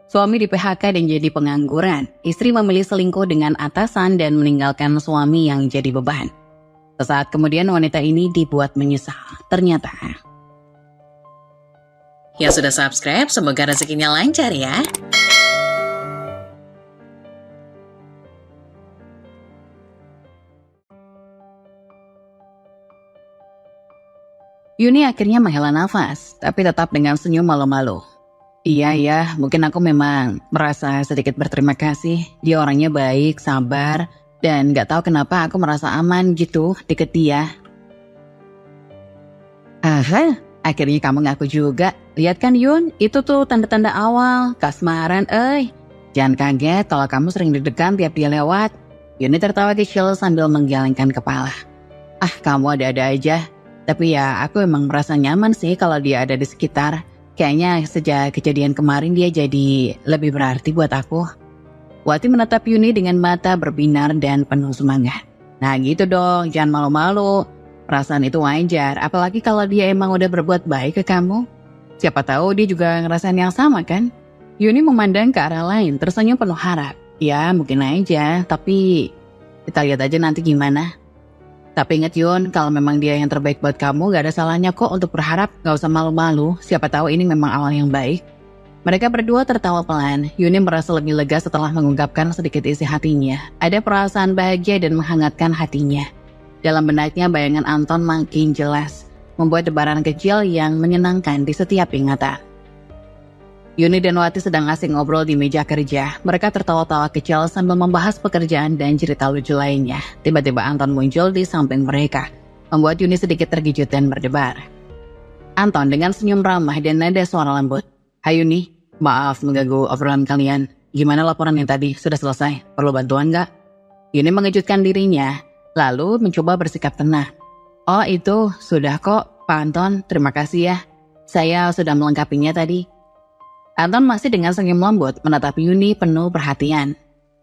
Suami di PHK dan jadi pengangguran. Istri memilih selingkuh dengan atasan dan meninggalkan suami yang jadi beban. Sesaat kemudian wanita ini dibuat menyesal. Ternyata Yang sudah subscribe, semoga rezekinya lancar ya. Yuni akhirnya menghela nafas, tapi tetap dengan senyum malu-malu. Iya ya, mungkin aku memang merasa sedikit berterima kasih. Dia orangnya baik, sabar, dan gak tahu kenapa aku merasa aman gitu deket dia. Aha, akhirnya kamu ngaku juga. Lihat kan Yun, itu tuh tanda-tanda awal, kasmaran Jangan kaget kalau kamu sering deg-degan tiap dia lewat. Yuni tertawa kecil sambil menggelengkan kepala. Ah, kamu ada-ada aja. Tapi ya, aku emang merasa nyaman sih kalau dia ada di sekitar. Kayaknya sejak kejadian kemarin dia jadi lebih berarti buat aku. Wati menatap Yuni dengan mata berbinar dan penuh semangat. Nah gitu dong, jangan malu-malu. Perasaan itu wajar, apalagi kalau dia emang udah berbuat baik ke kamu. Siapa tahu dia juga ngerasain yang sama kan? Yuni memandang ke arah lain, tersenyum penuh harap. Ya mungkin aja, tapi kita lihat aja nanti gimana. Tapi ingat Yun, kalau memang dia yang terbaik buat kamu, gak ada salahnya kok untuk berharap, gak usah malu-malu, siapa tahu ini memang awal yang baik. Mereka berdua tertawa pelan, Yuni merasa lebih lega setelah mengungkapkan sedikit isi hatinya. Ada perasaan bahagia dan menghangatkan hatinya. Dalam benaknya bayangan Anton makin jelas, membuat debaran kecil yang menyenangkan di setiap ingatan. Yuni dan Wati sedang asik ngobrol di meja kerja. Mereka tertawa-tawa kecil sambil membahas pekerjaan dan cerita lucu lainnya. Tiba-tiba Anton muncul di samping mereka, membuat Yuni sedikit terkejut dan berdebar. Anton dengan senyum ramah dan nada suara lembut. Hai Yuni, maaf mengganggu obrolan kalian. Gimana laporan yang tadi? Sudah selesai? Perlu bantuan gak? Yuni mengejutkan dirinya, lalu mencoba bersikap tenang. Oh itu, sudah kok Pak Anton, terima kasih ya. Saya sudah melengkapinya tadi. Anton masih dengan senyum lembut menatap Yuni penuh perhatian.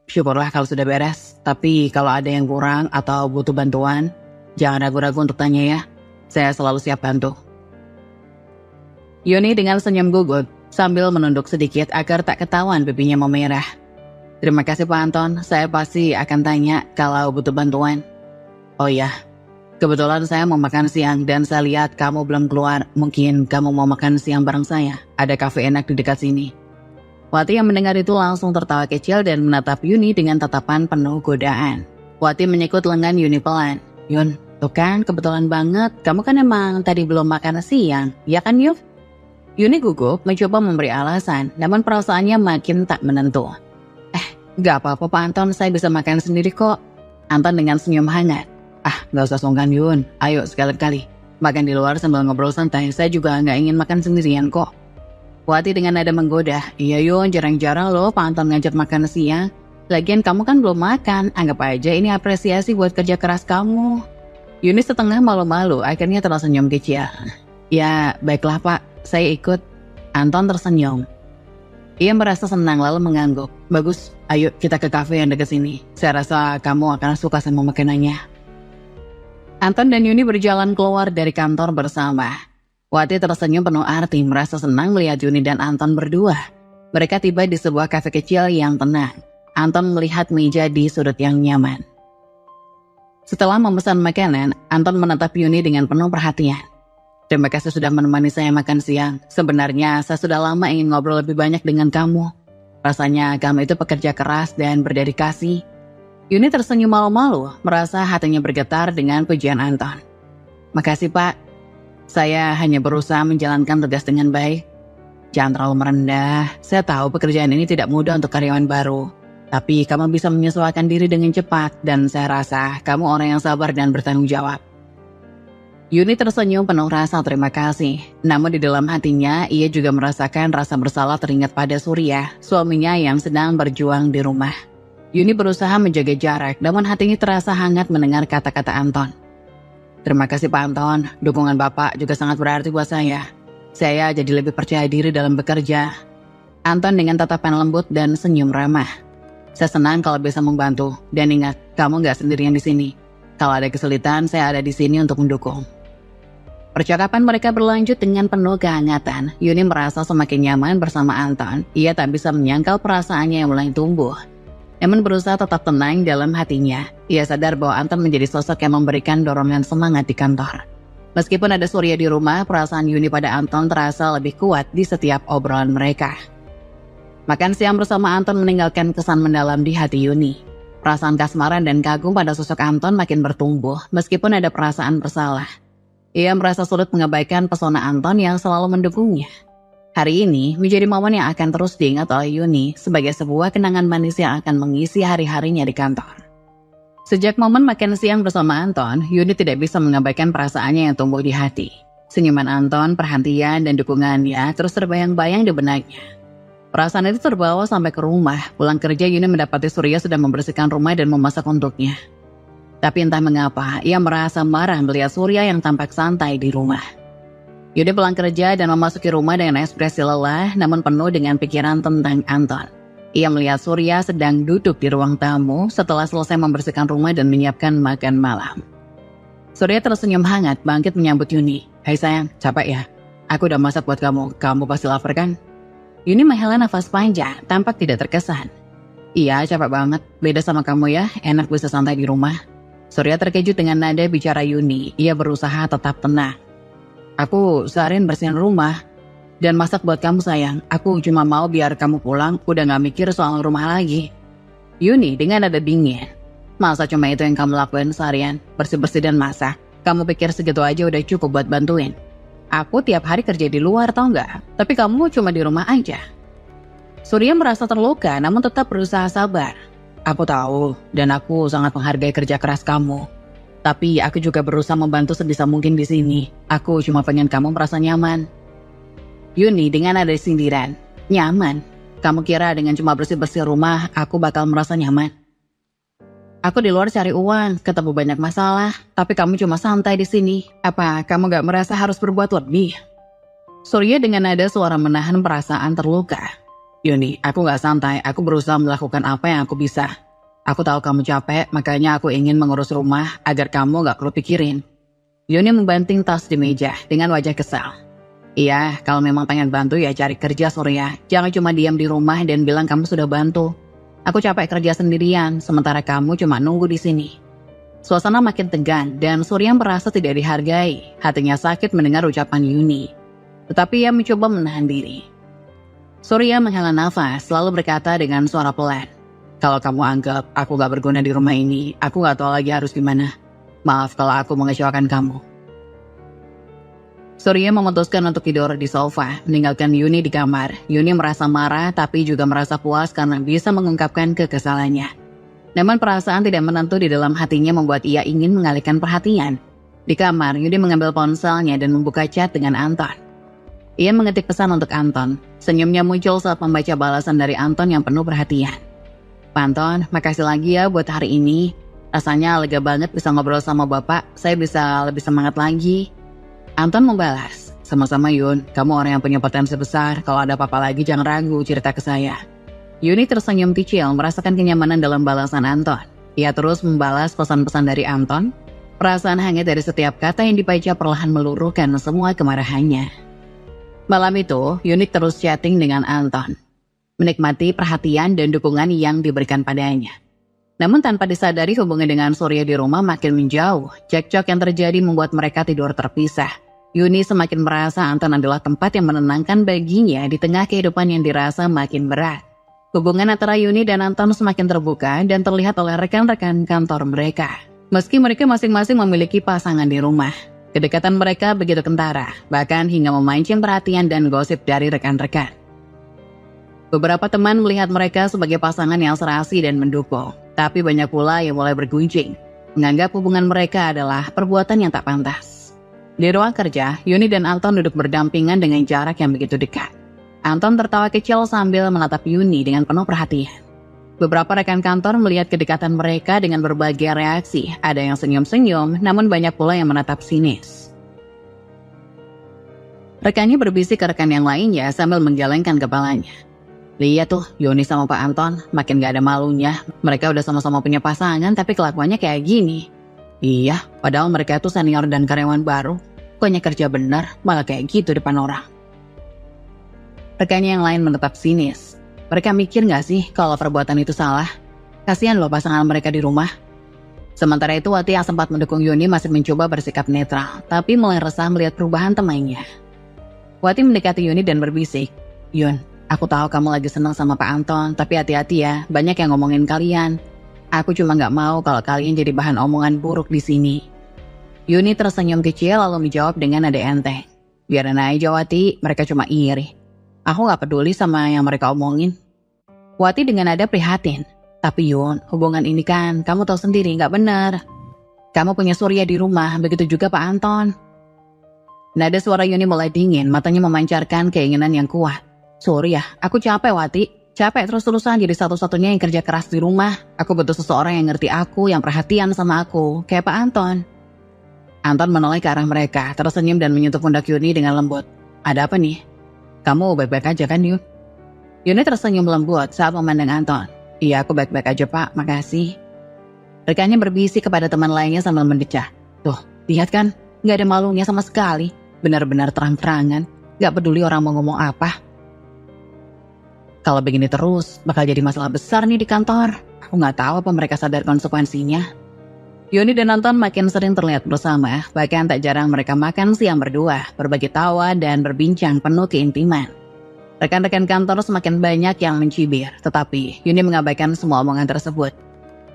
Syukurlah kalau sudah beres, tapi kalau ada yang kurang atau butuh bantuan, jangan ragu-ragu untuk tanya ya. Saya selalu siap bantu. Yuni dengan senyum gugup sambil menunduk sedikit agar tak ketahuan pipinya memerah. Terima kasih Pak Anton, saya pasti akan tanya kalau butuh bantuan. Oh ya, kebetulan saya mau makan siang dan saya lihat kamu belum keluar. Mungkin kamu mau makan siang bareng saya. Ada kafe enak di dekat sini. Wati yang mendengar itu langsung tertawa kecil dan menatap Yuni dengan tatapan penuh godaan. Wati menyekut lengan Yuni pelan. Yun, tuh kan kebetulan banget. Kamu kan emang tadi belum makan siang, ya kan Yuf? Yuni gugup mencoba memberi alasan, namun perasaannya makin tak menentu. Gak apa-apa Pak Anton, saya bisa makan sendiri kok. Anton dengan senyum hangat. Gak usah sungkan Yun, ayo sekali-kali. Makan di luar sambil ngobrol santai, saya juga gak ingin makan sendirian kok. Wati dengan nada menggoda, iya Yun, jarang-jarang loh Pak Anton ngajak makan siang. Lagian kamu kan belum makan, anggap aja ini apresiasi buat kerja keras kamu. Yuni setengah malu-malu, akhirnya tersenyum kecil. Ya, baiklah Pak, saya ikut. Anton tersenyum. Ia merasa senang lalu mengangguk. Bagus, ayo kita ke kafe yang dekat sini. Saya rasa kamu akan suka sama makanannya. Anton dan Yuni berjalan keluar dari kantor bersama. Wati tersenyum penuh arti, merasa senang melihat Yuni dan Anton berdua. Mereka tiba di sebuah kafe kecil yang tenang. Anton melihat meja di sudut yang nyaman. Setelah memesan makanan, Anton menatap Yuni dengan penuh perhatian. Terima kasih sudah menemani saya makan siang. Sebenarnya saya sudah lama ingin ngobrol lebih banyak dengan kamu. Rasanya kamu itu pekerja keras dan berdedikasi. Yuni tersenyum malu-malu, merasa hatinya bergetar dengan pujian Anton. Makasih Pak, saya hanya berusaha menjalankan tugas dengan baik. Jangan terlalu merendah, saya tahu pekerjaan ini tidak mudah untuk karyawan baru. Tapi kamu bisa menyesuaikan diri dengan cepat dan saya rasa kamu orang yang sabar dan bertanggung jawab. Yuni tersenyum penuh rasa terima kasih. Namun di dalam hatinya, ia juga merasakan rasa bersalah teringat pada Surya, suaminya yang sedang berjuang di rumah. Yuni berusaha menjaga jarak, namun hatinya terasa hangat mendengar kata-kata Anton. Terima kasih Pak Anton, dukungan Bapak juga sangat berarti buat saya. Saya jadi lebih percaya diri dalam bekerja. Anton dengan tatapan lembut dan senyum ramah. Saya senang kalau bisa membantu, dan ingat, kamu gak sendirian di sini. Kalau ada kesulitan, saya ada di sini untuk mendukung. Percakapan mereka berlanjut dengan penuh kehangatan. Yuni merasa semakin nyaman bersama Anton. Ia tak bisa menyangkal perasaannya yang mulai tumbuh. Namun berusaha tetap tenang dalam hatinya. Ia sadar bahwa Anton menjadi sosok yang memberikan dorongan semangat di kantor. Meskipun ada Surya di rumah, perasaan Yuni pada Anton terasa lebih kuat di setiap obrolan mereka. Makan siang bersama Anton meninggalkan kesan mendalam di hati Yuni. Perasaan kasmaran dan kagum pada sosok Anton makin bertumbuh meskipun ada perasaan bersalah. Ia merasa sulit mengabaikan pesona Anton yang selalu mendukungnya. Hari ini menjadi momen yang akan terus diingat oleh Yuni sebagai sebuah kenangan manis yang akan mengisi hari-harinya di kantor. Sejak momen makan siang bersama Anton, Yuni tidak bisa mengabaikan perasaannya yang tumbuh di hati. Senyuman Anton, perhatian, dan dukungannya terus terbayang-bayang di benaknya. Perasaan itu terbawa sampai ke rumah. Pulang kerja, Yuni mendapati Surya sudah membersihkan rumah dan memasak untuknya. Tapi entah mengapa, ia merasa marah melihat Surya yang tampak santai di rumah. Yuni pulang kerja dan memasuki rumah dengan ekspresi lelah, namun penuh dengan pikiran tentang Anton. Ia melihat Surya sedang duduk di ruang tamu setelah selesai membersihkan rumah dan menyiapkan makan malam. Surya tersenyum hangat bangkit menyambut Yuni. "Hai sayang, capek ya? Aku udah masak buat kamu. Kamu pasti lapar kan?" Yuni menghela nafas panjang, tampak tidak terkesan. "Iya, capek banget. Beda sama kamu ya, enak bisa santai di rumah." Surya terkejut dengan nada bicara Yuni. Ia berusaha tetap tenang. "Aku seharian bersihin rumah dan masak buat kamu sayang. Aku cuma mau biar kamu pulang, udah gak mikir soal rumah lagi." Yuni dengan nada dingin. "Masa cuma itu yang kamu lakuin seharian? Bersih-bersih dan masak? Kamu pikir segitu aja udah cukup buat bantuin? Aku tiap hari kerja di luar tau gak? Tapi kamu cuma di rumah aja." Surya merasa terluka namun tetap berusaha sabar. "Aku tahu dan aku sangat menghargai kerja keras kamu. Tapi aku juga berusaha membantu sebisa mungkin di sini. Aku cuma pengen kamu merasa nyaman." Yuni dengan nada sindiran. "Nyaman? Kamu kira dengan cuma bersih-bersih rumah aku bakal merasa nyaman? Aku di luar cari uang, ketemu banyak masalah, tapi kamu cuma santai di sini. Apa kamu gak merasa harus berbuat lebih?" Surya dengan nada suara menahan perasaan terluka. "Yuni, aku gak santai, aku berusaha melakukan apa yang aku bisa. Aku tahu kamu capek, makanya aku ingin mengurus rumah agar kamu gak perlu pikirin." Yuni membanting tas di meja dengan wajah kesal. "Iya, kalau memang pengen bantu ya cari kerja Surya. Jangan cuma diam di rumah dan bilang kamu sudah bantu. Aku capek kerja sendirian, sementara kamu cuma nunggu di sini." Suasana makin tegang dan Surya merasa tidak dihargai. Hatinya sakit mendengar ucapan Yuni. Tetapi ia mencoba menahan diri. Surya menghela nafas, lalu berkata dengan suara pelan. "Kalau kamu anggap aku gak berguna di rumah ini, aku gak tahu lagi harus gimana. Maaf kalau aku mengecewakan kamu." Surya memutuskan untuk tidur di sofa, meninggalkan Yuni di kamar. Yuni merasa marah tapi juga merasa puas karena bisa mengungkapkan kekesalannya. Namun perasaan tidak menentu di dalam hatinya membuat ia ingin mengalihkan perhatian. Di kamar, Yuni mengambil ponselnya dan membuka chat dengan Anton. Ia mengetik pesan untuk Anton. Senyumnya muncul saat membaca balasan dari Anton yang penuh perhatian. "Pak Anton, makasih lagi ya buat hari ini. Rasanya lega banget bisa ngobrol sama Bapak, saya bisa lebih semangat lagi." Anton membalas, "Sama-sama Yun, kamu orang yang punya potensi besar. Kalau ada apa-apa lagi jangan ragu cerita ke saya." Yuni tersenyum kecil merasakan kenyamanan dalam balasan Anton. Ia terus membalas pesan-pesan dari Anton. Perasaan hangat dari setiap kata yang dibaca perlahan meluruhkan semua kemarahannya. Malam itu, Yuni terus chatting dengan Anton, menikmati perhatian dan dukungan yang diberikan padanya. Namun tanpa disadari hubungan dengan Surya di rumah makin menjauh. Cekcok yang terjadi membuat mereka tidur terpisah. Yuni semakin merasa Anton adalah tempat yang menenangkan baginya di tengah kehidupan yang dirasa makin berat. Hubungan antara Yuni dan Anton semakin terbuka dan terlihat oleh rekan-rekan kantor mereka. Meski mereka masing-masing memiliki pasangan di rumah, kedekatan mereka begitu kentara, bahkan hingga memancing perhatian dan gosip dari rekan-rekan. Beberapa teman melihat mereka sebagai pasangan yang serasi dan mendukung, tapi banyak pula yang mulai bergunjing, menganggap hubungan mereka adalah perbuatan yang tak pantas. Di ruang kerja, Yuni dan Anton duduk berdampingan dengan jarak yang begitu dekat. Anton tertawa kecil sambil menatap Yuni dengan penuh perhatian. Beberapa rekan kantor melihat kedekatan mereka dengan berbagai reaksi. Ada yang senyum-senyum, namun banyak pula yang menatap sinis. Rekannya berbisik ke rekan yang lainnya sambil menggelengkan kepalanya. "Lihat tuh, Yuni sama Pak Anton, makin gak ada malunya. Mereka udah sama-sama punya pasangan tapi kelakuannya kayak gini." "Iya, padahal mereka tuh senior dan karyawan baru. Bukannya kerja benar, malah kayak gitu depan orang. Rekannya yang lain menetap sinis. Mereka mikir gak sih kalau perbuatan itu salah? Kasihan loh pasangan mereka di rumah. Sementara itu Wati yang sempat mendukung Yuni masih mencoba bersikap netral, tapi mulai resah melihat perubahan temannya. Wati mendekati Yuni dan berbisik, "Yun, aku tahu kamu lagi senang sama Pak Anton, tapi hati-hati ya, banyak yang ngomongin kalian. Aku cuma gak mau kalau kalian jadi bahan omongan buruk di sini." Yuni tersenyum kecil lalu menjawab dengan nada enteng, "Biarin aja Wati, mereka cuma iri. Aku gak peduli sama yang mereka omongin." Wati dengan nada prihatin, "Tapi Yun, hubungan ini kan kamu tahu sendiri gak benar. Kamu punya Surya di rumah, begitu juga Pak Anton." Nada suara Yuni mulai dingin, matanya memancarkan keinginan yang kuat. "Surya, aku capek Wati. Capek terus-terusan jadi satu-satunya yang kerja keras di rumah. Aku butuh seseorang yang ngerti aku, yang perhatian sama aku, kayak Pak Anton." Anton menoleh ke arah mereka, tersenyum dan menyentuh pundak Yuni dengan lembut. "Ada apa nih? Kamu baik-baik aja kan Yun?" Yuni tersenyum lembut saat memandang Anton. "Iya, aku baik-baik aja Pak, makasih." Rekannya berbisik kepada teman lainnya sambil mendecah. "Tuh, lihat kan, gak ada malunya sama sekali. Benar-benar terang-terangan, gak peduli orang mau ngomong apa. Kalau begini terus, bakal jadi masalah besar nih di kantor. Aku gak tahu apa mereka sadar konsekuensinya." Yuni dan Anton makin sering terlihat bersama, bahkan tak jarang mereka makan siang berdua, berbagi tawa dan berbincang penuh keintiman. Rekan-rekan kantor semakin banyak yang mencibir, tetapi Yuni mengabaikan semua omongan tersebut.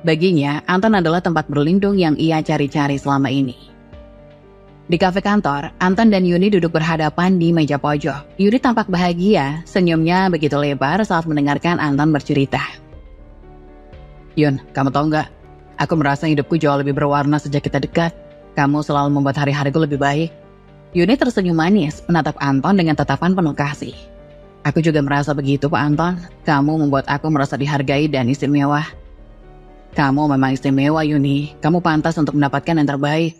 Baginya, Anton adalah tempat berlindung yang ia cari-cari selama ini. Di kafe kantor, Anton dan Yuni duduk berhadapan di meja pojok. Yuni tampak bahagia, senyumnya begitu lebar saat mendengarkan Anton bercerita. "Yun, kamu tahu nggak? Aku merasa hidupku jauh lebih berwarna sejak kita dekat. Kamu selalu membuat hari-hariku lebih baik." Yuni tersenyum manis, menatap Anton dengan tatapan penuh kasih. "Aku juga merasa begitu Pak Anton. Kamu membuat aku merasa dihargai dan istimewa." "Kamu memang istimewa Yuni. Kamu pantas untuk mendapatkan yang terbaik."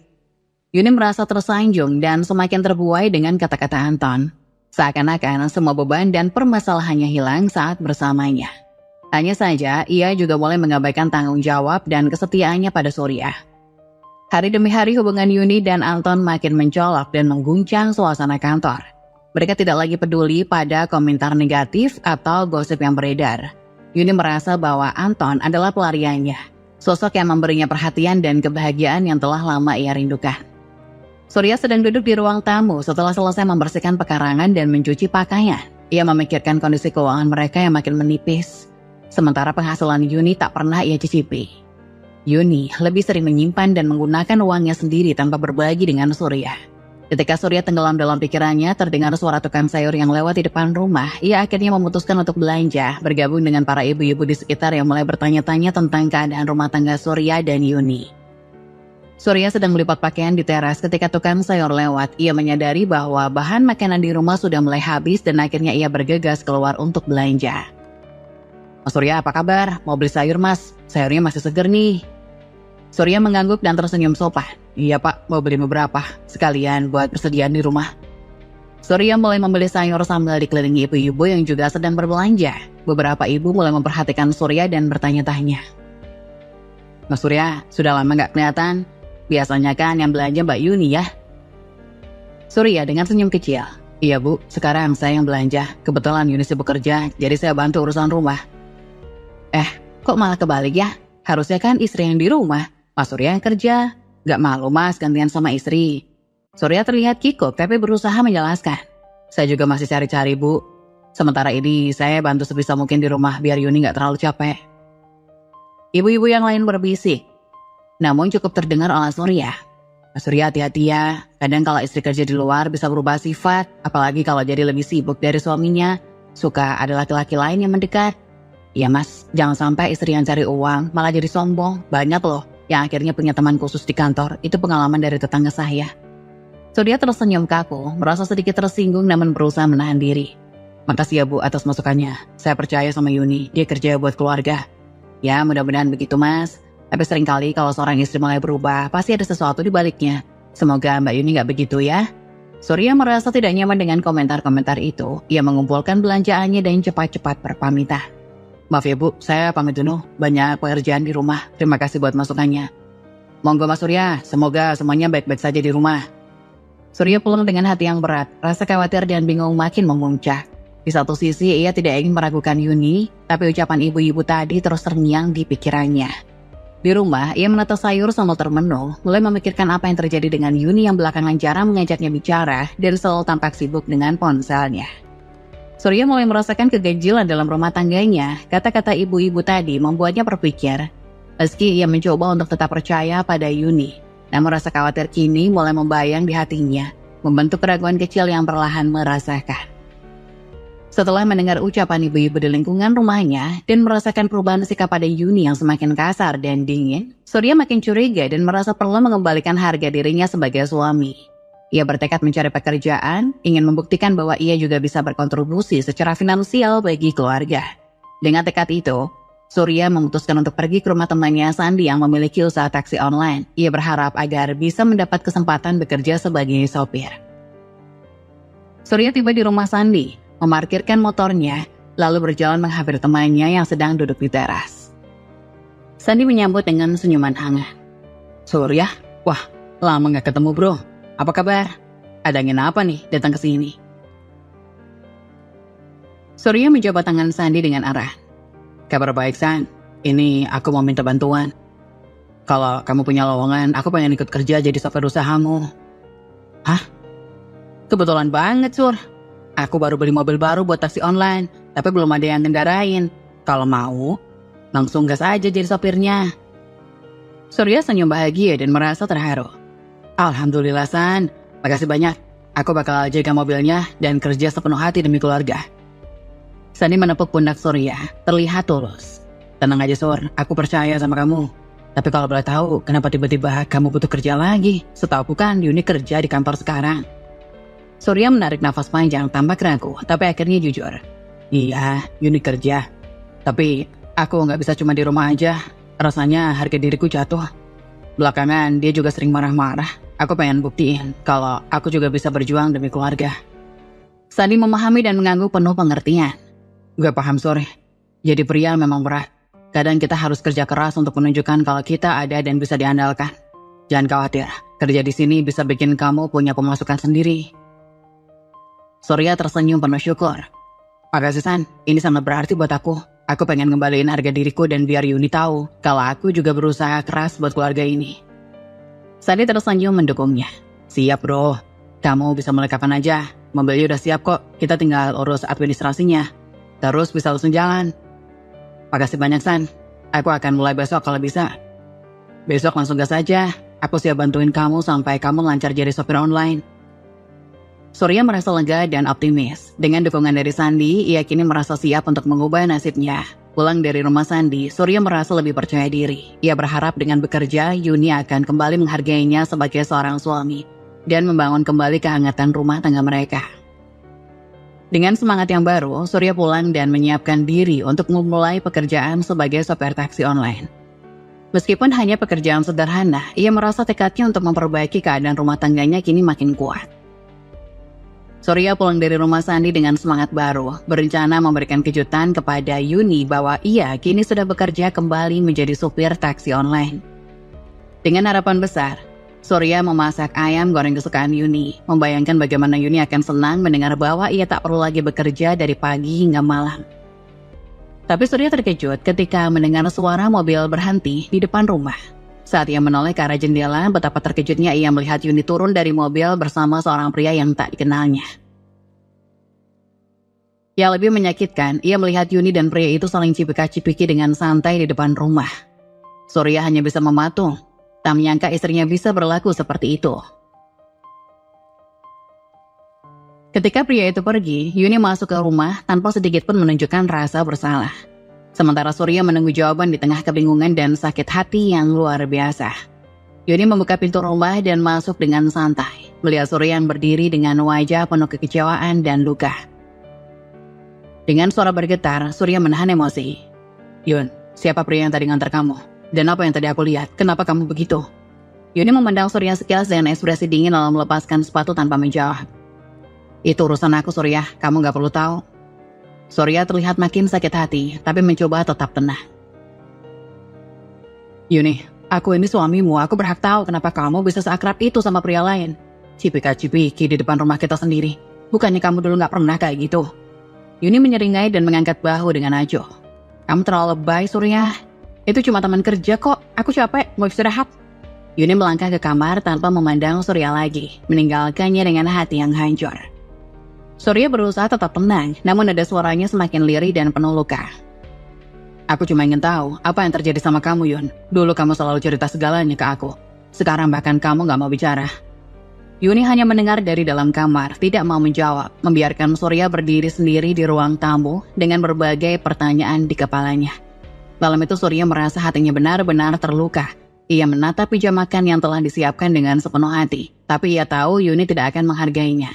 Yuni merasa tersanjung dan semakin terbuai dengan kata-kata Anton. Seakan-akan semua beban dan permasalahannya hilang saat bersamanya. Hanya saja, ia juga mulai mengabaikan tanggung jawab dan kesetiaannya pada Surya. Hari demi hari hubungan Yuni dan Anton makin mencolok dan mengguncang suasana kantor. Mereka tidak lagi peduli pada komentar negatif atau gosip yang beredar. Yuni merasa bahwa Anton adalah pelariannya, sosok yang memberinya perhatian dan kebahagiaan yang telah lama ia rindukan. Surya sedang duduk di ruang tamu setelah selesai membersihkan pekarangan dan mencuci pakaian. Ia memikirkan kondisi keuangan mereka yang makin menipis. Sementara penghasilan Yuni tak pernah ia cicipi. Yuni lebih sering menyimpan dan menggunakan uangnya sendiri tanpa berbagi dengan Surya. Ketika Surya tenggelam dalam pikirannya, terdengar suara tukang sayur yang lewat di depan rumah. Ia akhirnya memutuskan untuk belanja, bergabung dengan para ibu-ibu di sekitar yang mulai bertanya-tanya tentang keadaan rumah tangga Surya dan Yuni. Surya sedang melipat pakaian di teras ketika tukang sayur lewat. Ia menyadari bahwa bahan makanan di rumah sudah mulai habis dan akhirnya ia bergegas keluar untuk belanja. "Mas Surya, apa kabar? Mau beli sayur Mas? Sayurnya masih seger nih." Surya mengangguk dan tersenyum sopan. "Iya Pak, mau beli beberapa, sekalian buat persediaan di rumah." Surya mulai membeli sayur sambil dikelilingi ibu-ibu yang juga sedang berbelanja. Beberapa ibu mulai memperhatikan Surya dan bertanya-tanya. "Mas Surya, sudah lama gak kelihatan? Biasanya kan yang belanja Mbak Yuni ya?" Surya dengan senyum kecil. "Iya Bu, sekarang saya yang belanja. Kebetulan Yuni sibuk kerja, jadi saya bantu urusan rumah." Kok malah kebalik ya? Harusnya kan istri yang di rumah, Mas Surya yang kerja. Gak malu Mas gantian sama istri? Surya terlihat kikuk tapi berusaha menjelaskan. "Saya juga masih cari-cari Bu. Sementara ini saya bantu sebisa mungkin di rumah biar Yuni gak terlalu capek." Ibu-ibu yang lain berbisik, namun cukup terdengar oleh Surya. "Mas Surya hati-hati ya, kadang kalau istri kerja di luar bisa berubah sifat, apalagi kalau jadi lebih sibuk dari suaminya, suka ada laki-laki lain yang mendekat. Ya Mas, jangan sampai istri yang cari uang malah jadi sombong. Banyak loh yang akhirnya punya teman khusus di kantor, itu pengalaman dari tetangga saya." Surya tersenyum kaku, merasa sedikit tersinggung namun berusaha menahan diri. "Makasih ya Bu atas masukannya, saya percaya sama Yuni, dia kerja buat keluarga." "Ya mudah-mudahan begitu Mas. Tapi seringkali kalau seorang istri mulai berubah, pasti ada sesuatu di baliknya. Semoga Mbak Yuni gak begitu ya." Surya merasa tidak nyaman dengan komentar-komentar itu. Ia mengumpulkan belanjaannya dan cepat-cepat berpamitan. "Maaf ya Bu, saya pamit dulu. Banyak pekerjaan di rumah. Terima kasih buat masukannya." "Monggo Mas Surya, semoga semuanya baik-baik saja di rumah." Surya pulang dengan hati yang berat, rasa khawatir dan bingung makin memuncak. Di satu sisi ia tidak ingin meragukan Yuni, tapi ucapan ibu-ibu tadi terus terngiang di pikirannya. Di rumah, ia menata sayur sambil termenung, mulai memikirkan apa yang terjadi dengan Yuni yang belakangan jarang mengajaknya bicara dan selalu tampak sibuk dengan ponselnya. Surya mulai merasakan keganjilan dalam rumah tangganya. Kata-kata ibu-ibu tadi membuatnya berpikir, meski ia mencoba untuk tetap percaya pada Yuni, namun rasa khawatir kini mulai membayang di hatinya, membentuk keraguan kecil yang perlahan merasakan. Setelah mendengar ucapan ibu-ibu di lingkungan rumahnya dan merasakan perubahan sikap pada Yuni yang semakin kasar dan dingin, Surya makin curiga dan merasa perlu mengembalikan harga dirinya sebagai suami. Ia bertekad mencari pekerjaan, ingin membuktikan bahwa ia juga bisa berkontribusi secara finansial bagi keluarga. Dengan tekad itu, Surya memutuskan untuk pergi ke rumah temannya Sandi yang memiliki usaha taksi online. Ia berharap agar bisa mendapat kesempatan bekerja sebagai sopir. Surya tiba di rumah Sandi, memarkirkan motornya, lalu berjalan menghampiri temannya yang sedang duduk di teras. Sandi menyambut dengan senyuman hangat. "Surya, wah, lama gak ketemu bro. Apa kabar? Ada angin apa nih datang ke sini?" Surya mencoba tangan Sandi dengan arah. "Kabar baik, San. Ini aku mau minta bantuan. Kalau kamu punya lowongan, aku pengen ikut kerja jadi sopir usahamu." "Hah? Kebetulan banget, Sur. Aku baru beli mobil baru buat taksi online, tapi belum ada yang ngendarain. Kalau mau, langsung gas aja jadi sopirnya." Surya senyum bahagia dan merasa terharu. "Alhamdulillah, San. Makasih banyak. Aku bakal jaga mobilnya dan kerja sepenuh hati demi keluarga." Sandi menepuk pundak Surya, terlihat tulus. "Tenang aja, Sur. Aku percaya sama kamu. Tapi kalau boleh tahu, kenapa tiba-tiba kamu butuh kerja lagi? Setahuku kan Yuni kerja di kantor sekarang." Surya menarik nafas panjang tampak ragu, tapi akhirnya jujur. "Iya, Yuni kerja. Tapi aku nggak bisa cuma di rumah aja. Rasanya harga diriku jatuh. Belakangan dia juga sering marah-marah. Aku pengen buktiin kalau aku juga bisa berjuang demi keluarga." Sandi memahami dan mengangguk penuh pengertian. "Gue paham, Sur. Jadi pria memang berat. Kadang kita harus kerja keras untuk menunjukkan kalau kita ada dan bisa diandalkan. Jangan khawatir, kerja di sini bisa bikin kamu punya pemasukan sendiri." Surya tersenyum penuh syukur. "Makasih, San. Ini sangat berarti buat aku. Aku pengen ngembaliin harga diriku dan biar Yuni tahu kalau aku juga berusaha keras buat keluarga ini." Sandi tersenyum mendukungnya. "Siap, bro. Kamu bisa mulai kapan aja. Mobilnya udah siap kok. Kita tinggal urus administrasinya. Terus bisa langsung jalan." "Makasih banyak, San. Aku akan mulai besok kalau bisa." "Besok langsung gas aja. Aku siap bantuin kamu sampai kamu lancar jadi sopir online." Surya merasa lega dan optimis. Dengan dukungan dari Sandi, ia kini merasa siap untuk mengubah nasibnya. Pulang dari rumah Sandi, Surya merasa lebih percaya diri. Ia berharap dengan bekerja, Yuni akan kembali menghargainya sebagai seorang suami dan membangun kembali kehangatan rumah tangga mereka. Dengan semangat yang baru, Surya pulang dan menyiapkan diri untuk memulai pekerjaan sebagai sopir taksi online. Meskipun hanya pekerjaan sederhana, ia merasa tekadnya untuk memperbaiki keadaan rumah tangganya kini makin kuat. Surya pulang dari rumah Sandi dengan semangat baru, berencana memberikan kejutan kepada Yuni bahwa ia kini sudah bekerja kembali menjadi supir taksi online. Dengan harapan besar, Surya memasak ayam goreng kesukaan Yuni, membayangkan bagaimana Yuni akan senang mendengar bahwa ia tak perlu lagi bekerja dari pagi hingga malam. Tapi Surya terkejut ketika mendengar suara mobil berhenti di depan rumah. Saat ia menoleh ke arah jendela, betapa terkejutnya ia melihat Yuni turun dari mobil bersama seorang pria yang tak dikenalnya. Yang lebih menyakitkan, ia melihat Yuni dan pria itu saling cipika-cipiki dengan santai di depan rumah. Surya hanya bisa mematung, tak menyangka istrinya bisa berlaku seperti itu. Ketika pria itu pergi, Yuni masuk ke rumah tanpa sedikit pun menunjukkan rasa bersalah. Sementara Surya menunggu jawaban di tengah kebingungan dan sakit hati yang luar biasa. Yuni membuka pintu rumah dan masuk dengan santai, melihat Surya yang berdiri dengan wajah penuh kekecewaan dan luka. Dengan suara bergetar, Surya menahan emosi. "Yun, siapa pria yang tadi ngantar kamu? Dan apa yang tadi aku lihat? Kenapa kamu begitu?" Yuni memandang Surya sekilas dengan ekspresi dingin lalu melepaskan sepatu tanpa menjawab. "Itu urusan aku, Surya. Kamu gak perlu tahu." Surya terlihat makin sakit hati, tapi mencoba tetap tenang. "Yuni, aku ini suamimu. Aku berhak tahu kenapa kamu bisa seakrab itu sama pria lain. Cipika-cipiki di depan rumah kita sendiri. Bukannya kamu dulu gak pernah kayak gitu? Yuni menyeringai dan mengangkat bahu dengan acuh. Kamu terlalu lebay, Surya. Itu cuma teman kerja kok. Aku capek, mau istirahat. Yuni melangkah ke kamar tanpa memandang Surya lagi, meninggalkannya dengan hati yang hancur. Surya berusaha tetap tenang, namun ada suaranya semakin lirih dan penuh luka. Aku cuma ingin tahu apa yang terjadi sama kamu, Yun. Dulu kamu selalu cerita segalanya ke aku. Sekarang bahkan kamu gak mau bicara. Yuni hanya mendengar dari dalam kamar, tidak mau menjawab, membiarkan Surya berdiri sendiri di ruang tamu dengan berbagai pertanyaan di kepalanya. Malam itu Surya merasa hatinya benar-benar terluka. Ia menatap meja makan yang telah disiapkan dengan sepenuh hati, tapi ia tahu Yuni tidak akan menghargainya.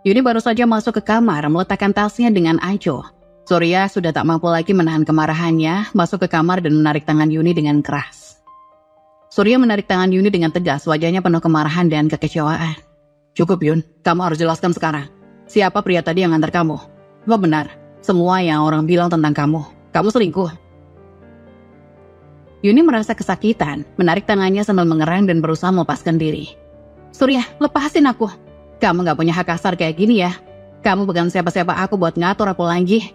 Yuni baru saja masuk ke kamar, meletakkan tasnya dengan acuh. Surya sudah tak mampu lagi menahan kemarahannya, masuk ke kamar dan menarik tangan Yuni dengan keras. Surya menarik tangan Yuni dengan tegas, wajahnya penuh kemarahan dan kekecewaan. Cukup Yun, kamu harus jelaskan sekarang. Siapa pria tadi yang antar kamu? Apa benar semua yang orang bilang tentang kamu? Kamu selingkuh? Yuni merasa kesakitan, menarik tangannya sambil mengerang dan berusaha melepaskan diri. Surya, lepasin aku. Kamu gak punya hak kasar kayak gini ya. Kamu bukan siapa-siapa aku buat ngatur aku lagi.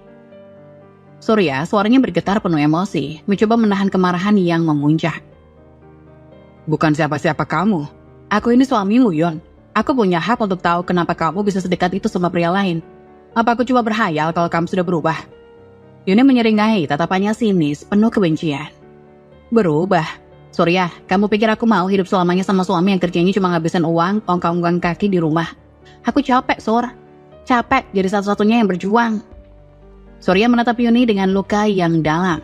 Surya, suaranya bergetar penuh emosi, mencoba menahan kemarahan yang memuncak. Bukan siapa-siapa kamu. Aku ini suamimu, Yon. Aku punya hak untuk tahu kenapa kamu bisa sedekat itu sama pria lain. Apa aku cuma berhayal kalau kamu sudah berubah? Yuni menyeringai, tatapannya sinis, penuh kebencian. Berubah? Surya, kamu pikir aku mau hidup selamanya sama suami yang kerjanya cuma ngabisin uang, ongkang-ongkang kaki di rumah? Aku capek, Sur. Capek jadi satu-satunya yang berjuang. Surya menatap Yuni dengan luka yang dalam.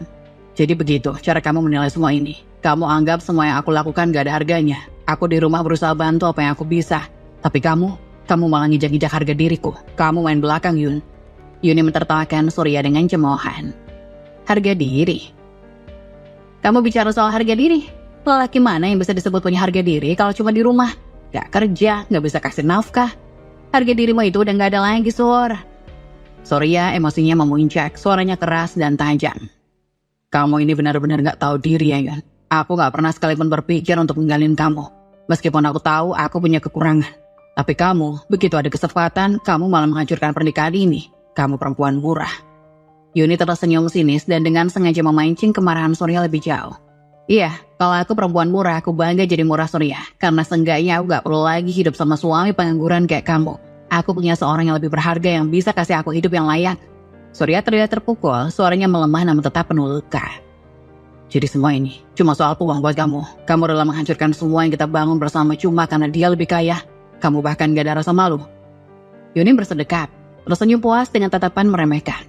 Jadi begitu cara kamu menilai semua ini. Kamu anggap semua yang aku lakukan gak ada harganya. Aku di rumah berusaha bantu apa yang aku bisa. Tapi kamu malah ngijak-ngijak harga diriku. Kamu main belakang, Yun. Yuni mentertawakan Surya dengan cemoohan. Harga diri? Kamu bicara soal harga diri? Lelaki mana yang bisa disebut punya harga diri kalau cuma di rumah? Gak kerja, gak bisa kasih nafkah. Harga dirimu itu udah gak ada lagi, Sur. Surya emosinya memuncak, suaranya keras dan tajam. Kamu ini benar-benar gak tahu diri ya, Yun. Aku gak pernah sekalipun berpikir untuk ninggalin kamu. Meskipun aku tahu aku punya kekurangan. Tapi kamu, begitu ada kesempatan, kamu malah menghancurkan pernikahan ini. Kamu perempuan murah. Yuni tersenyum sinis dan dengan sengaja memancing kemarahan Surya lebih jauh. Iya, kalau aku perempuan murah, aku bangga jadi murah, Surya. Karena seenggaknya aku gak perlu lagi hidup sama suami pengangguran kayak kamu. Aku punya seorang yang lebih berharga yang bisa kasih aku hidup yang layak. Surya terlihat terpukul, suaranya melemah namun tetap penuh luka. Jadi semua ini cuma soal peluang buat kamu. Kamu rela menghancurkan semua yang kita bangun bersama cuma karena dia lebih kaya. Kamu bahkan gak ada rasa malu. Yuni bersedekap, tersenyum puas dengan tatapan meremehkan.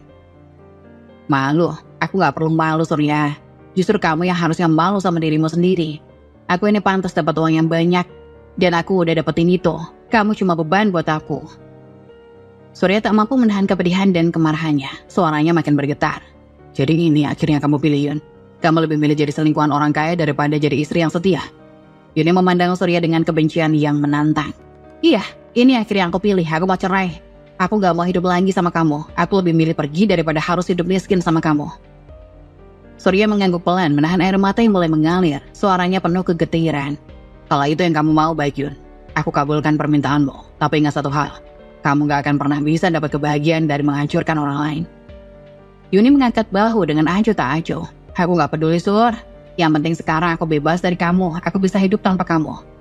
Malu? Aku gak perlu malu, Surya. Justru kamu yang harusnya malu sama dirimu sendiri. Aku ini pantas dapat uang yang banyak. Dan aku udah dapetin itu. Kamu cuma beban buat aku. Surya tak mampu menahan kepedihan dan kemarahannya. Suaranya makin bergetar. Jadi ini akhirnya kamu pilih, Yun. Kamu lebih milih jadi selingkuhan orang kaya daripada jadi istri yang setia. Yuni memandang Surya dengan kebencian yang menantang. Iya, ini akhirnya aku pilih. Aku mau cerai. Aku gak mau hidup lagi sama kamu. Aku lebih milih pergi daripada harus hidup miskin sama kamu. Surya mengangguk pelan, menahan air mata yang mulai mengalir. Suaranya penuh kegetiran. Kalau itu yang kamu mau, baik Yun. Aku kabulkan permintaanmu. Tapi ingat satu hal. Kamu gak akan pernah bisa dapat kebahagiaan dari menghancurkan orang lain. Yuni mengangkat bahu dengan acuh tak acuh. Aku gak peduli, Sur. Yang penting sekarang aku bebas dari kamu. Aku bisa hidup tanpa kamu.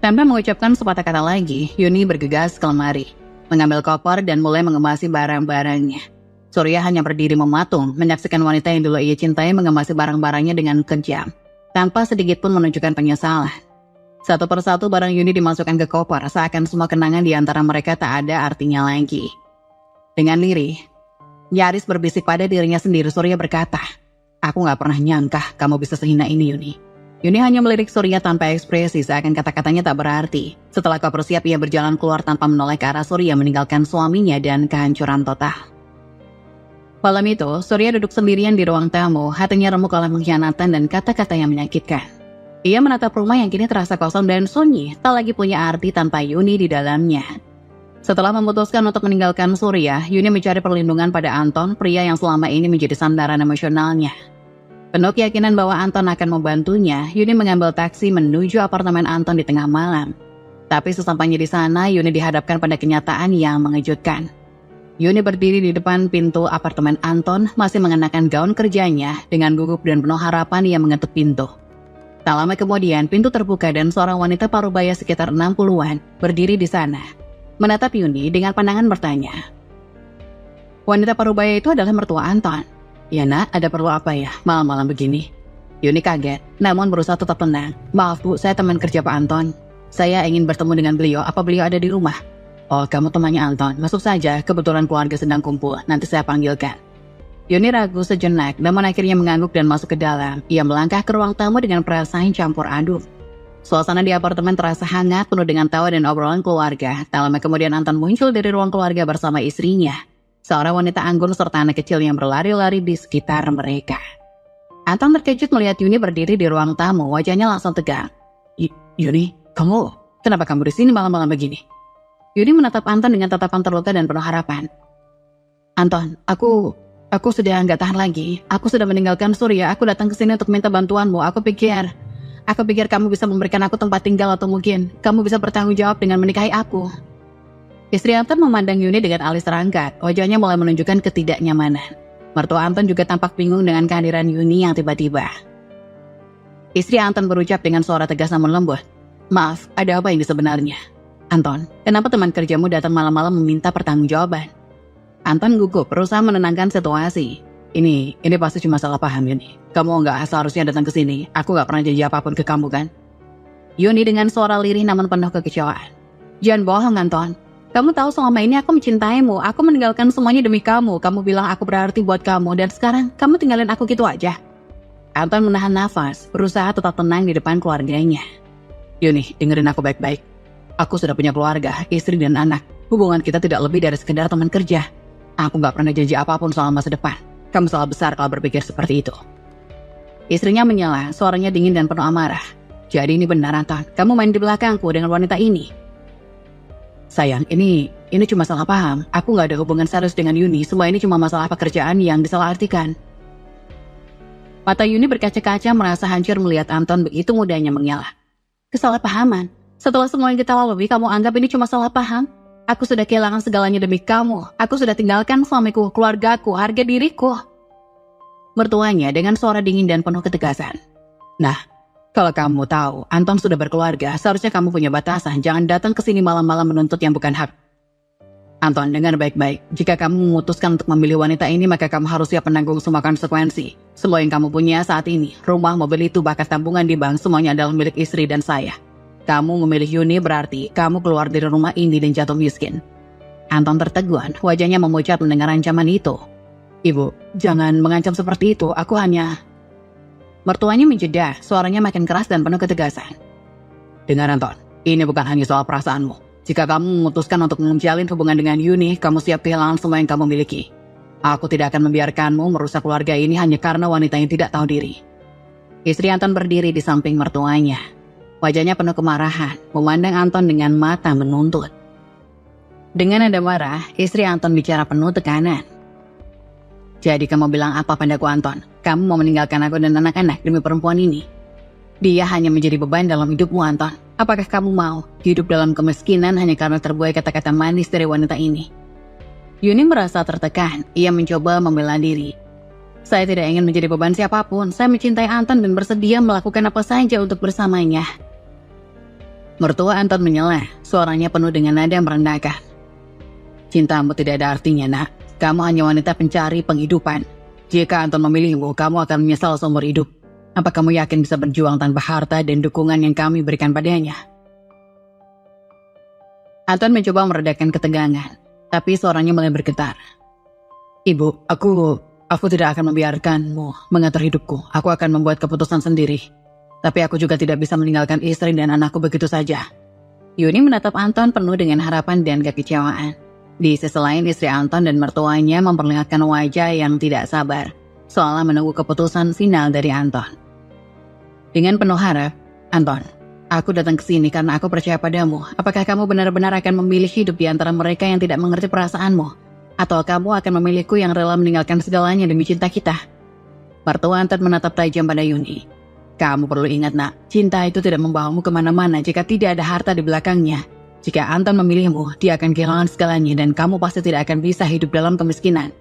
Tanpa mengucapkan sepatah kata lagi, Yuni bergegas ke lemari, mengambil koper dan mulai mengemasi barang-barangnya. Surya hanya berdiri mematung, menyaksikan wanita yang dulu ia cintai mengemasi barang-barangnya dengan kejam, tanpa sedikit pun menunjukkan penyesalan. Satu persatu barang Yuni dimasukkan ke koper, seakan semua kenangan di antara mereka tak ada artinya lagi. Dengan lirih, nyaris berbisik pada dirinya sendiri, Surya berkata, Aku gak pernah nyangka kamu bisa sehina ini, Yuni. Yuni hanya melirik Surya tanpa ekspresi, seakan kata-katanya tak berarti. Setelah koper siap, ia berjalan keluar tanpa menoleh ke arah Surya, meninggalkan suaminya dan kehancuran total. Malam itu, Surya duduk sendirian di ruang tamu, hatinya remuk oleh pengkhianatan dan kata-kata yang menyakitkan. Ia menatap rumah yang kini terasa kosong dan sunyi, tak lagi punya arti tanpa Yuni di dalamnya. Setelah memutuskan untuk meninggalkan Surya, Yuni mencari perlindungan pada Anton, pria yang selama ini menjadi sandaran emosionalnya. Penuh keyakinan bahwa Anton akan membantunya, Yuni mengambil taksi menuju apartemen Anton di tengah malam. Tapi sesampainya di sana, Yuni dihadapkan pada kenyataan yang mengejutkan. Yuni berdiri di depan pintu apartemen Anton, masih mengenakan gaun kerjanya dengan gugup dan penuh harapan ia mengetuk pintu. Tak lama kemudian, pintu terbuka dan seorang wanita parubaya sekitar 60-an berdiri di sana, menatap Yuni dengan pandangan bertanya. Wanita parubaya itu adalah mertua Anton. Ya nak, ada perlu apa ya malam-malam begini? Yuni kaget, namun berusaha tetap tenang. Maaf bu, saya teman kerja Pak Anton. Saya ingin bertemu dengan beliau, apa beliau ada di rumah? Oh, kamu temannya Anton, masuk saja, kebetulan keluarga sedang kumpul, nanti saya panggilkan. Yuni ragu sejenak, namun akhirnya mengangguk dan masuk ke dalam. Ia melangkah ke ruang tamu dengan perasaan campur aduk. Suasana di apartemen terasa hangat, penuh dengan tawa dan obrolan keluarga. Tak lama kemudian Anton muncul dari ruang keluarga bersama istrinya, seorang wanita anggun serta anak kecil yang berlari-lari di sekitar mereka. Anton terkejut melihat Yuni berdiri di ruang tamu, wajahnya langsung tegang. Yuni, kenapa kamu di sini malam-malam begini? Yuni menatap Anton dengan tatapan terluka dan penuh harapan. Anton, aku sudah nggak tahan lagi. Aku sudah meninggalkan Surya. Aku datang ke sini untuk minta bantuanmu. Aku pikir kamu bisa memberikan aku tempat tinggal atau mungkin kamu bisa bertanggung jawab dengan menikahi aku. Istri Anton memandang Yuni dengan alis terangkat, wajahnya mulai menunjukkan ketidaknyamanan. Mertua Anton juga tampak bingung dengan kehadiran Yuni yang tiba-tiba. Istri Anton berucap dengan suara tegas namun lembut. Maaf, ada apa ini sebenarnya? Anton, kenapa teman kerjamu datang malam-malam meminta pertanggungjawaban? Anton gugup, berusaha menenangkan situasi. Ini pasti cuma salah paham Yuni. Kamu nggak seharusnya datang ke sini. Aku nggak pernah janji apapun ke kamu kan? Yuni dengan suara lirih namun penuh kekecewaan. Jangan bohong Anton. Kamu tahu selama ini aku mencintaimu, aku meninggalkan semuanya demi kamu. Kamu bilang aku berarti buat kamu, dan sekarang kamu tinggalin aku gitu aja. Anton menahan nafas, berusaha tetap tenang di depan keluarganya. Yuni, dengerin aku baik-baik. Aku sudah punya keluarga, istri dan anak. Hubungan kita tidak lebih dari sekedar teman kerja. Aku gak pernah janji apapun soal masa depan. Kamu salah besar kalau berpikir seperti itu. Istrinya menyela, suaranya dingin dan penuh amarah. Jadi ini benar Anton, kamu main di belakangku dengan wanita ini. Sayang, ini cuma salah paham. Aku gak ada hubungan serius dengan Yuni. Semua ini cuma masalah pekerjaan yang disalahartikan. Mata Yuni berkaca-kaca merasa hancur melihat Anton begitu mudahnya mengalah. Kesalahpahaman. Setelah semua yang kita lalui, kamu anggap ini cuma salah paham? Aku sudah kehilangan segalanya demi kamu. Aku sudah tinggalkan suamiku, keluargaku, harga diriku. Mertuanya dengan suara dingin dan penuh ketegasan. Nah, kalau kamu tahu, Anton sudah berkeluarga, seharusnya kamu punya batasan. Jangan datang ke sini malam-malam menuntut yang bukan hak. Anton, dengar baik-baik. Jika kamu memutuskan untuk memilih wanita ini, maka kamu harus siap menanggung semua konsekuensi. Semua yang kamu punya saat ini, rumah, mobil itu, bahkan tabungan di bank, semuanya adalah milik istri dan saya. Kamu memilih Yuni berarti kamu keluar dari rumah ini dan jatuh miskin. Anton tertegun, wajahnya memucat mendengar ancaman itu. Ibu, jangan mengancam seperti itu, aku hanya... Mertuanya menjeda, suaranya makin keras dan penuh ketegasan. Dengar Anton, ini bukan hanya soal perasaanmu. Jika kamu memutuskan untuk menjalin hubungan dengan Yuni, kamu siap kehilangan semua yang kamu miliki. Aku tidak akan membiarkanmu merusak keluarga ini hanya karena wanita yang tidak tahu diri. Istri Anton berdiri di samping mertuanya. Wajahnya penuh kemarahan, memandang Anton dengan mata menuntut. Dengan nada marah, istri Anton bicara penuh tekanan. Jadi kamu bilang apa padaku Anton? Kamu mau meninggalkan aku dan anak-anak demi perempuan ini? Dia hanya menjadi beban dalam hidupmu Anton. Apakah kamu mau hidup dalam kemiskinan hanya karena terbuai kata-kata manis dari wanita ini? Yuni merasa tertekan, ia mencoba membela diri. Saya tidak ingin menjadi beban siapapun, saya mencintai Anton dan bersedia melakukan apa saja untuk bersamanya. Mertua Anton menyela, suaranya penuh dengan nada merendahkan. Cintamu tidak ada artinya nak. Kamu hanya wanita pencari penghidupan. Jika Anton memilihmu, kamu akan menyesal seumur hidup. Apa kamu yakin bisa berjuang tanpa harta dan dukungan yang kami berikan padanya? Anton mencoba meredakan ketegangan, tapi suaranya mulai bergetar. Ibu, aku tidak akan membiarkanmu mengatur hidupku. Aku akan membuat keputusan sendiri. Tapi aku juga tidak bisa meninggalkan istri dan anakku begitu saja. Yuni menatap Anton penuh dengan harapan dan kekecewaan. Di sisi lain, istri Anton dan mertuanya memperlihatkan wajah yang tidak sabar, seolah menunggu keputusan final dari Anton. Dengan penuh harap, Anton, aku datang ke sini karena aku percaya padamu. Apakah kamu benar-benar akan memilih hidup di antara mereka yang tidak mengerti perasaanmu? Atau kamu akan memilihku yang rela meninggalkan segalanya demi cinta kita? Mertua Anton menatap tajam pada Yuni. Kamu perlu ingat nak, cinta itu tidak membawamu kemana-mana jika tidak ada harta di belakangnya. Jika Anton memilihmu, dia akan kehilangan segalanya dan kamu pasti tidak akan bisa hidup dalam kemiskinan.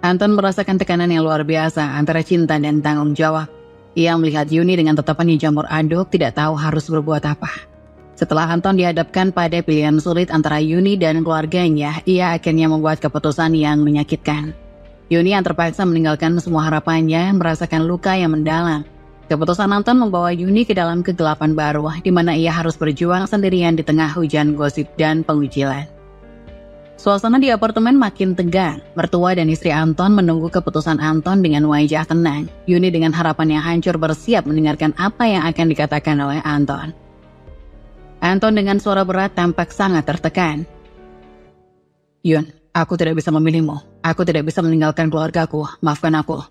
Anton merasakan tekanan yang luar biasa antara cinta dan tanggung jawab. Ia melihat Yuni dengan tatapan yang campur aduk, tidak tahu harus berbuat apa. Setelah Anton dihadapkan pada pilihan sulit antara Yuni dan keluarganya, ia akhirnya membuat keputusan yang menyakitkan. Yuni yang terpaksa meninggalkan semua harapannya, merasakan luka yang mendalam. Keputusan Anton membawa Yuni ke dalam kegelapan baru, di mana ia harus berjuang sendirian di tengah hujan gosip dan pengucilan. Suasana di apartemen makin tegang. Mertua dan istri Anton menunggu keputusan Anton dengan wajah tenang. Yuni dengan harapan yang hancur bersiap mendengarkan apa yang akan dikatakan oleh Anton. Anton dengan suara berat tampak sangat tertekan. Yun, aku tidak bisa memilihmu. Aku tidak bisa meninggalkan keluargaku. Maafkan aku.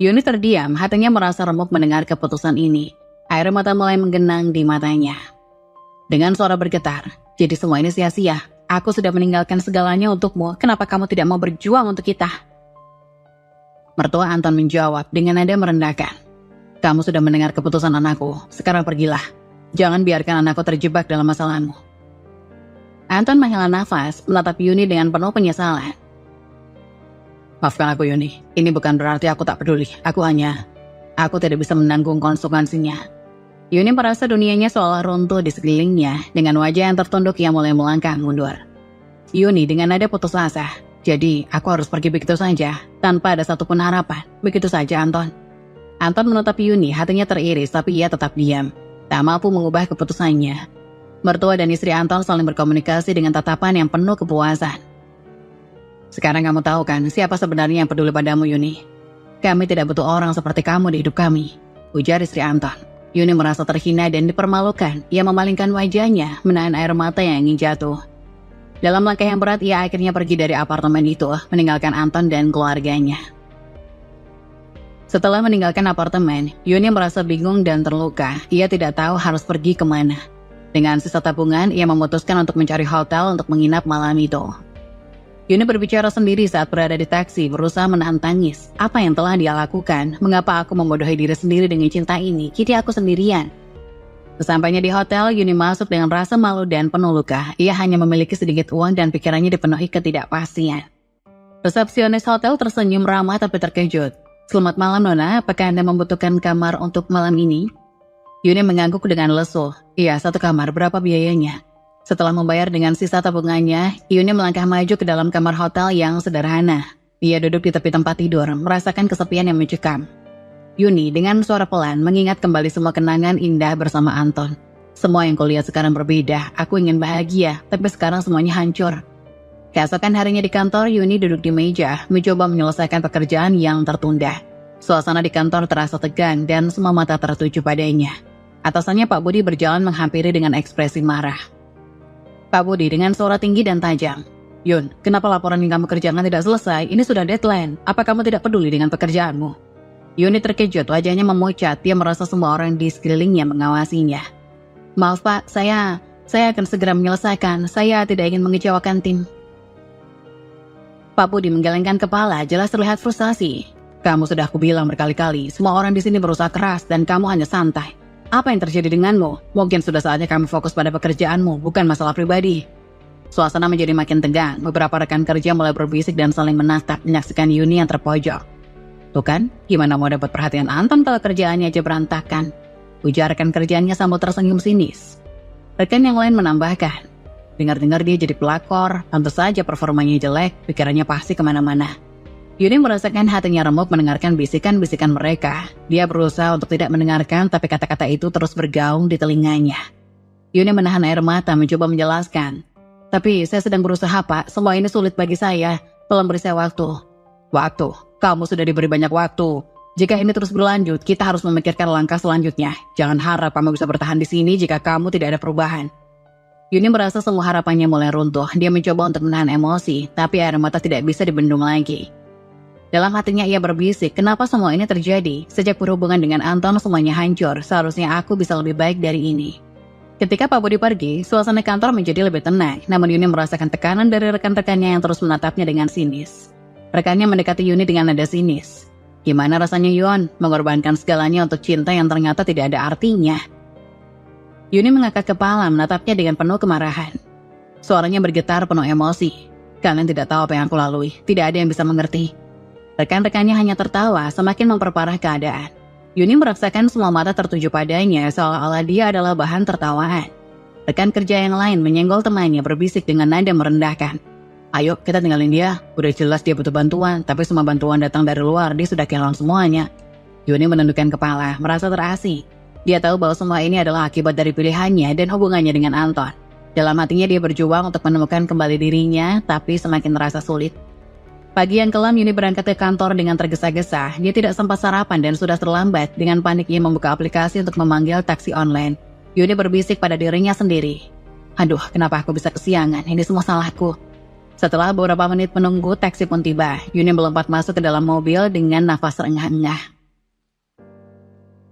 Yuni terdiam, hatinya merasa remuk mendengar keputusan ini. Air mata mulai menggenang di matanya. Dengan suara bergetar, jadi semua ini sia-sia. Aku sudah meninggalkan segalanya untukmu, kenapa kamu tidak mau berjuang untuk kita? Mertua Anton menjawab dengan nada merendahkan. Kamu sudah mendengar keputusan anakku, sekarang pergilah. Jangan biarkan anakku terjebak dalam masalahmu. Anton menghela nafas, menatap Yuni dengan penuh penyesalan. Maafkan aku Yuni, ini bukan berarti aku tak peduli, aku tidak bisa menanggung konsekuensinya. Yuni merasa dunianya seolah runtuh di sekelilingnya. Dengan wajah yang tertunduk ia mulai melangkah mundur. Yuni dengan nada putus asa. Jadi aku harus pergi begitu saja, tanpa ada satupun harapan. Begitu saja Anton. Anton menatap Yuni, hatinya teriris tapi ia tetap diam. Tak mampu mengubah keputusannya. Mertua dan istri Anton saling berkomunikasi dengan tatapan yang penuh kepuasan. Sekarang kamu tahu kan siapa sebenarnya yang peduli padamu Yuni. Kami tidak butuh orang seperti kamu di hidup kami, ujar istri Anton. Yuni merasa terhina dan dipermalukan. Ia memalingkan wajahnya, menahan air mata yang ingin jatuh. Dalam langkah yang berat, ia akhirnya pergi dari apartemen itu, meninggalkan Anton dan keluarganya. Setelah meninggalkan apartemen, Yuni merasa bingung dan terluka. Ia tidak tahu harus pergi kemana. Dengan sisa tabungan, ia memutuskan untuk mencari hotel untuk menginap malam itu. Yuni berbicara sendiri saat berada di taksi, berusaha menahan tangis. Apa yang telah dia lakukan? Mengapa aku membodohi diri sendiri dengan cinta ini? Kini aku sendirian. Sesampainya di hotel, Yuni masuk dengan rasa malu dan penuh luka. Ia hanya memiliki sedikit uang dan pikirannya dipenuhi ketidakpastian. Resepsionis hotel tersenyum ramah tapi terkejut. Selamat malam Nona, apakah Anda membutuhkan kamar untuk malam ini? Yuni mengangguk dengan lesu. Iya, 1 kamar, berapa biayanya? Setelah membayar dengan sisa tabungannya, Yuni melangkah maju ke dalam kamar hotel yang sederhana. Ia duduk di tepi tempat tidur, merasakan kesepian yang mencekam. Yuni dengan suara pelan mengingat kembali semua kenangan indah bersama Anton. Semua yang kulihat sekarang berbeda, aku ingin bahagia, tapi sekarang semuanya hancur. Keesokan harinya di kantor, Yuni duduk di meja, mencoba menyelesaikan pekerjaan yang tertunda. Suasana di kantor terasa tegang dan semua mata tertuju padanya. Atasannya Pak Budi berjalan menghampiri dengan ekspresi marah. Pak Budi dengan suara tinggi dan tajam. Yun, kenapa laporan yang kamu kerjakan tidak selesai? Ini sudah deadline. Apa kamu tidak peduli dengan pekerjaanmu? Yuni terkejut, wajahnya memucat. Dia merasa semua orang di sekelilingnya mengawasinya. Maaf Pak, saya akan segera menyelesaikan. Saya tidak ingin mengecewakan tim. Pak Budi menggelengkan kepala, jelas terlihat frustasi. Kamu sudah aku bilang berkali-kali, semua orang di sini berusaha keras dan kamu hanya santai. Apa yang terjadi denganmu? Mungkin sudah saatnya kami fokus pada pekerjaanmu, bukan masalah pribadi. Suasana menjadi makin tegang. Beberapa rekan kerja mulai berbisik dan saling menatap, menyaksikan Yuni yang terpojok. Tuh kan, gimana mau dapat perhatian Anton kalau kerjaannya aja berantakan? Ujar rekan kerjanya sambil tersenyum sinis. Rekan yang lain menambahkan, dengar-dengar dia jadi pelakor, tentu saja performanya jelek, pikirannya pasti kemana-mana. Yuni merasakan hatinya remuk mendengarkan bisikan-bisikan mereka. Dia berusaha untuk tidak mendengarkan, tapi kata-kata itu terus bergaung di telinganya. Yuni menahan air mata mencoba menjelaskan. Tapi saya sedang berusaha Pak, semua ini sulit bagi saya. Tolong beri saya waktu. Waktu? Kamu sudah diberi banyak waktu. Jika ini terus berlanjut, kita harus memikirkan langkah selanjutnya. Jangan harap kamu bisa bertahan di sini jika kamu tidak ada perubahan. Yuni merasa semua harapannya mulai runtuh. Dia mencoba untuk menahan emosi, tapi air mata tidak bisa dibendung lagi. Dalam hatinya ia berbisik, kenapa semua ini terjadi? Sejak berhubungan dengan Anton semuanya hancur, seharusnya aku bisa lebih baik dari ini. Ketika Pak Budi pergi, suasana kantor menjadi lebih tenang, namun Yuni merasakan tekanan dari rekan-rekannya yang terus menatapnya dengan sinis. Rekannya mendekati Yuni dengan nada sinis. Gimana rasanya Yon, mengorbankan segalanya untuk cinta yang ternyata tidak ada artinya? Yuni mengangkat kepala menatapnya dengan penuh kemarahan. Suaranya bergetar penuh emosi. Kalian tidak tahu apa yang aku lalui, tidak ada yang bisa mengerti. Rekan-rekannya hanya tertawa semakin memperparah keadaan. Yuni merasakan semua mata tertuju padanya seolah-olah dia adalah bahan tertawaan. Rekan kerja yang lain menyenggol temannya berbisik dengan nada merendahkan. Ayo kita tinggalin dia, udah jelas dia butuh bantuan, tapi semua bantuan datang dari luar, dia sudah kehilangan semuanya. Yuni menundukkan kepala, merasa terasing. Dia tahu bahwa semua ini adalah akibat dari pilihannya dan hubungannya dengan Anton. Dalam hatinya dia berjuang untuk menemukan kembali dirinya, tapi semakin terasa sulit. Pagi yang kelam Yuni berangkat ke kantor dengan tergesa-gesa. Dia tidak sempat sarapan dan sudah terlambat. Dengan panik ia membuka aplikasi untuk memanggil taksi online. Yuni berbisik pada dirinya sendiri. Aduh, kenapa aku bisa kesiangan? Ini semua salahku. Setelah beberapa menit menunggu, taksi pun tiba. Yuni melompat masuk ke dalam mobil dengan nafas terengah-engah.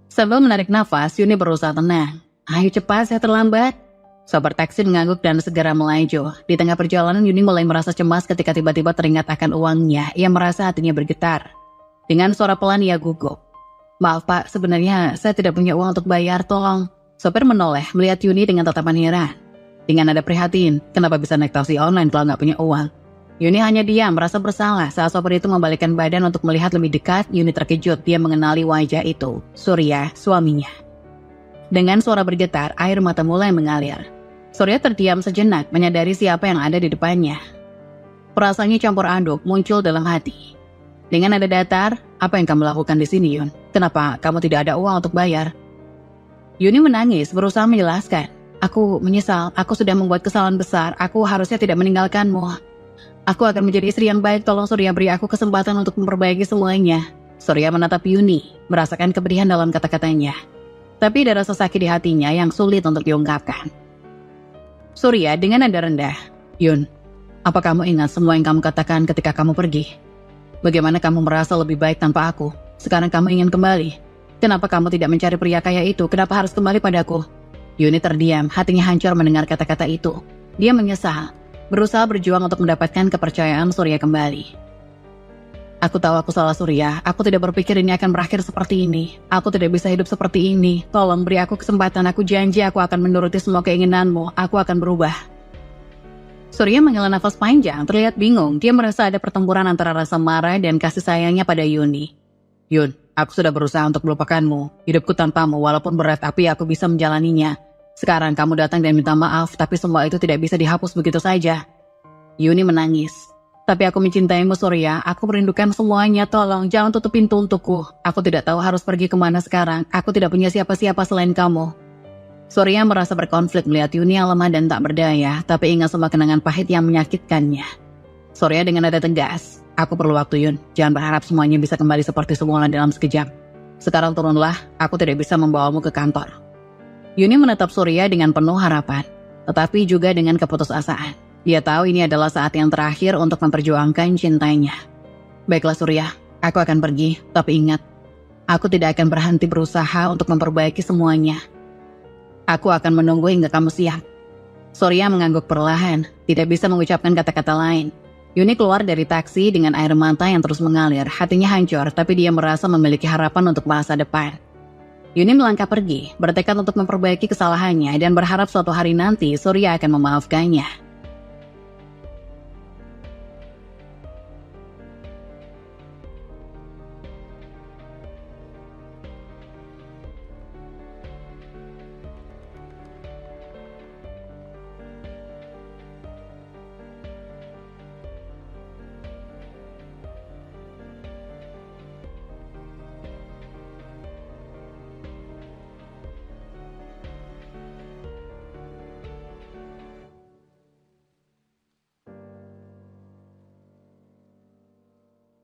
Sambil menarik nafas, Yuni berusaha tenang. Ayo cepat, saya terlambat. Sopir taksi mengangguk dan segera melaju. Di tengah perjalanan, Yuni mulai merasa cemas ketika tiba-tiba teringat akan uangnya. Ia merasa hatinya bergetar. Dengan suara pelan ia gugup. Maaf pak, sebenarnya saya tidak punya uang untuk bayar, tolong. Sopir menoleh melihat Yuni dengan tatapan heran. Dengan nada prihatin, kenapa bisa naik taksi online kalau nggak punya uang? Yuni hanya diam, merasa bersalah saat sopir itu membalikkan badan untuk melihat lebih dekat. Yuni terkejut, dia mengenali wajah itu, Surya, suaminya. Dengan suara bergetar, air mata mulai mengalir. Surya terdiam sejenak, menyadari siapa yang ada di depannya. Perasaannya campur aduk, muncul dalam hati. Dengan nada datar, apa yang kamu lakukan di sini, Yun? Kenapa kamu tidak ada uang untuk bayar? Yuni menangis, berusaha menjelaskan. Aku menyesal, aku sudah membuat kesalahan besar, aku harusnya tidak meninggalkanmu. Aku akan menjadi istri yang baik, tolong Surya beri aku kesempatan untuk memperbaiki semuanya. Surya menatap Yuni, merasakan kepedihan dalam kata-katanya. Tapi ada rasa sakit di hatinya yang sulit untuk diungkapkan. Surya dengan nada rendah, Yun, apa kamu ingat semua yang kamu katakan ketika kamu pergi? Bagaimana kamu merasa lebih baik tanpa aku? Sekarang kamu ingin kembali. Kenapa kamu tidak mencari pria kaya itu? Kenapa harus kembali padaku? Yuni terdiam, hatinya hancur mendengar kata-kata itu. Dia menyesal, berusaha berjuang untuk mendapatkan kepercayaan Surya kembali. Aku tahu aku salah Surya, aku tidak berpikir ini akan berakhir seperti ini. Aku tidak bisa hidup seperti ini. Tolong beri aku kesempatan, aku janji aku akan menuruti semua keinginanmu, aku akan berubah. Surya menghela nafas panjang, terlihat bingung. Dia merasa ada pertempuran antara rasa marah dan kasih sayangnya pada Yuni. Yun, aku sudah berusaha untuk melupakanmu. Hidupku tanpamu, walaupun berat, tapi aku bisa menjalaninya. Sekarang kamu datang dan minta maaf, tapi semua itu tidak bisa dihapus begitu saja. Yuni menangis. Tapi aku mencintaimu Surya, aku merindukan semuanya, tolong jangan tutup pintu untukku. Aku tidak tahu harus pergi kemana sekarang, aku tidak punya siapa-siapa selain kamu. Surya merasa berkonflik melihat Yuni yang lemah dan tak berdaya, tapi ingat semua kenangan pahit yang menyakitkannya. Surya dengan nada tegas, aku perlu waktu Yun, jangan berharap semuanya bisa kembali seperti semula dalam sekejap. Sekarang turunlah, aku tidak bisa membawamu ke kantor. Yuni menatap Surya dengan penuh harapan, tetapi juga dengan keputusasaan. Dia tahu ini adalah saat yang terakhir untuk memperjuangkan cintanya. Baiklah Surya, aku akan pergi, tapi ingat, aku tidak akan berhenti berusaha untuk memperbaiki semuanya. Aku akan menunggu hingga kamu siap. Surya mengangguk perlahan, tidak bisa mengucapkan kata-kata lain. Yuni keluar dari taksi dengan air mata yang terus mengalir, hatinya hancur, tapi dia merasa memiliki harapan untuk masa depan. Yuni melangkah pergi, bertekad untuk memperbaiki kesalahannya dan berharap suatu hari nanti Surya akan memaafkannya.